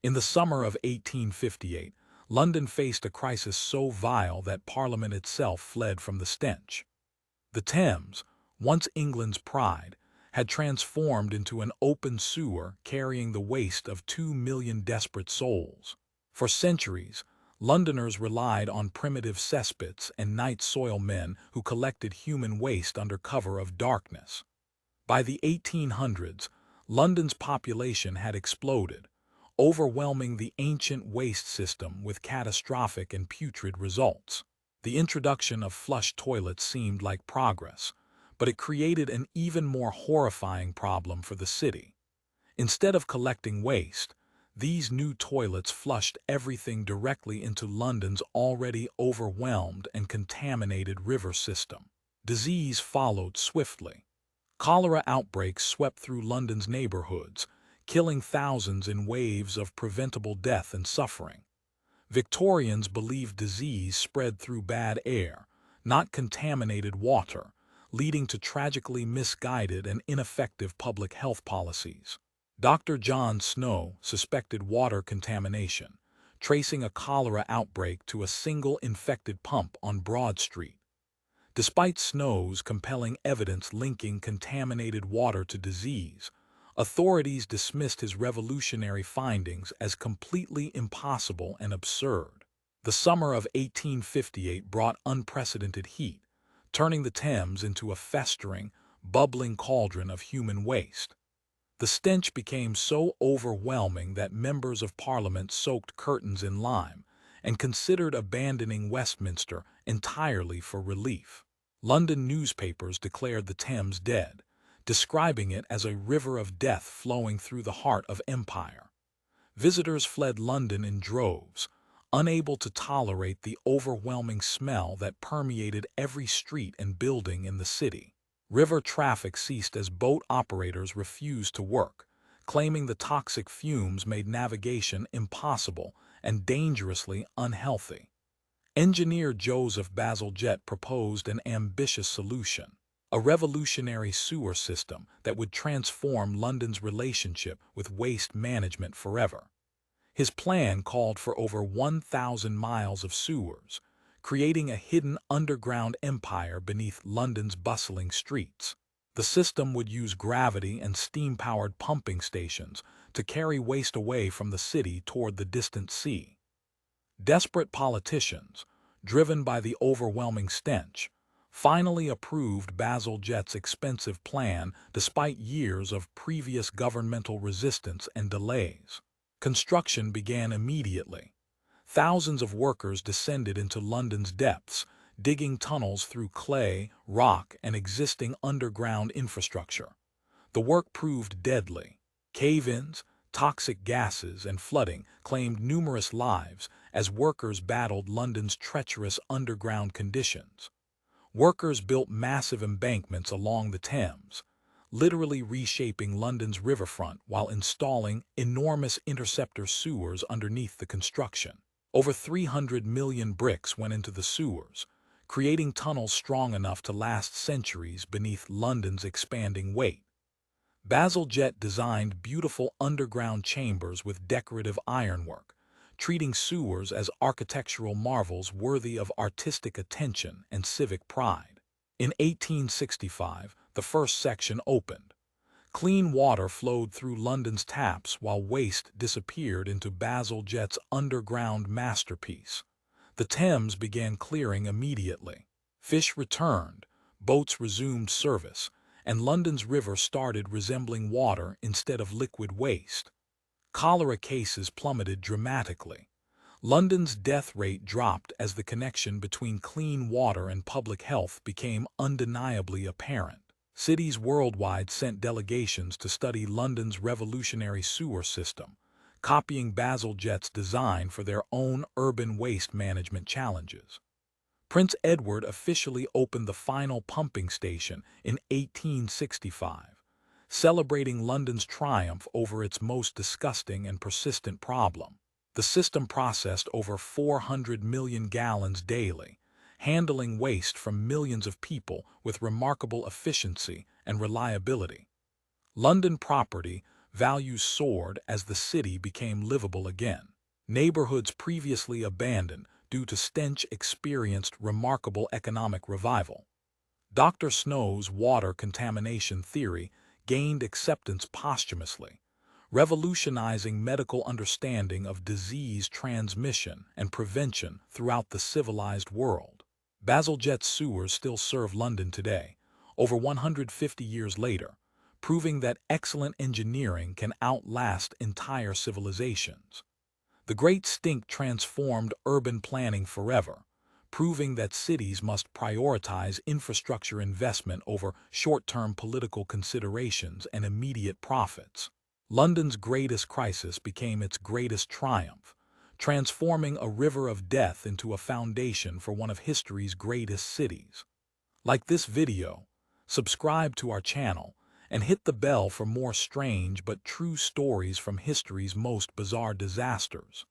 In the summer of 1858, London faced a crisis so vile that Parliament itself fled from the stench. The Thames, once England's pride, had transformed into an open sewer carrying the waste of 2 million desperate souls. For centuries, Londoners relied on primitive cesspits and night soil men who collected human waste under cover of darkness. By the 1800s, London's population had exploded, overwhelming the ancient waste system with catastrophic and putrid results. The introduction of flush toilets seemed like progress, but it created an even more horrifying problem for the city. Instead of collecting waste, these new toilets flushed everything directly into London's already overwhelmed and contaminated river system. Disease followed swiftly. Cholera outbreaks swept through London's neighborhoods, killing thousands in waves of preventable death and suffering. Victorians believed disease spread through bad air, not contaminated water, leading to tragically misguided and ineffective public health policies. Dr. John Snow suspected water contamination, tracing a cholera outbreak to a single infected pump on Broad Street. Despite Snow's compelling evidence linking contaminated water to disease, authorities dismissed his revolutionary findings as completely impossible and absurd. The summer of 1858 brought unprecedented heat, turning the Thames into a festering, bubbling cauldron of human waste. The stench became so overwhelming that members of Parliament soaked curtains in lime and considered abandoning Westminster entirely for relief. London newspapers declared the Thames dead, describing it as a river of death flowing through the heart of empire. Visitors fled London in droves, unable to tolerate the overwhelming smell that permeated every street and building in the city. River traffic ceased as boat operators refused to work, claiming the toxic fumes made navigation impossible and dangerously unhealthy. Engineer Joseph Bazalgette proposed an ambitious solution, a revolutionary sewer system that would transform London's relationship with waste management forever. His plan called for over 1,000 miles of sewers, creating a hidden underground empire beneath London's bustling streets. The system would use gravity and steam-powered pumping stations to carry waste away from the city toward the distant sea. Desperate politicians, driven by the overwhelming stench, finally approved Bazalgette's expensive plan despite years of previous governmental resistance and delays. Construction began immediately. Thousands of workers descended into London's depths, digging tunnels through clay, rock, and existing underground infrastructure. The work proved deadly. Cave-ins, toxic gases, and flooding claimed numerous lives as workers battled London's treacherous underground conditions. Workers built massive embankments along the Thames, literally reshaping London's riverfront while installing enormous interceptor sewers underneath the construction. Over 300 million bricks went into the sewers, creating tunnels strong enough to last centuries beneath London's expanding weight. Bazalgette designed beautiful underground chambers with decorative ironwork, treating sewers as architectural marvels worthy of artistic attention and civic pride. In 1865, the first section opened. Clean water flowed through London's taps while waste disappeared into Bazalgette's underground masterpiece. The Thames began clearing immediately. Fish returned, boats resumed service, and London's river started resembling water instead of liquid waste. Cholera cases plummeted dramatically. London's death rate dropped as the connection between clean water and public health became undeniably apparent. Cities worldwide sent delegations to study London's revolutionary sewer system, copying Bazalgette's design for their own urban waste management challenges. Prince Edward officially opened the final pumping station in 1865, celebrating London's triumph over its most disgusting and persistent problem. The system processed over 400 million gallons daily, handling waste from millions of people with remarkable efficiency and reliability. London property values soared as the city became livable again. Neighborhoods previously abandoned due to stench experienced remarkable economic revival. Dr. Snow's water contamination theory gained acceptance posthumously, revolutionizing medical understanding of disease transmission and prevention throughout the civilized world. Bazalgette's sewers still serve London today, over 150 years later, proving that excellent engineering can outlast entire civilizations. The Great Stink transformed urban planning forever, proving that cities must prioritize infrastructure investment over short-term political considerations and immediate profits. London's greatest crisis became its greatest triumph, transforming a river of death into a foundation for one of history's greatest cities. Like this video, subscribe to our channel, and hit the bell for more strange but true stories from history's most bizarre disasters.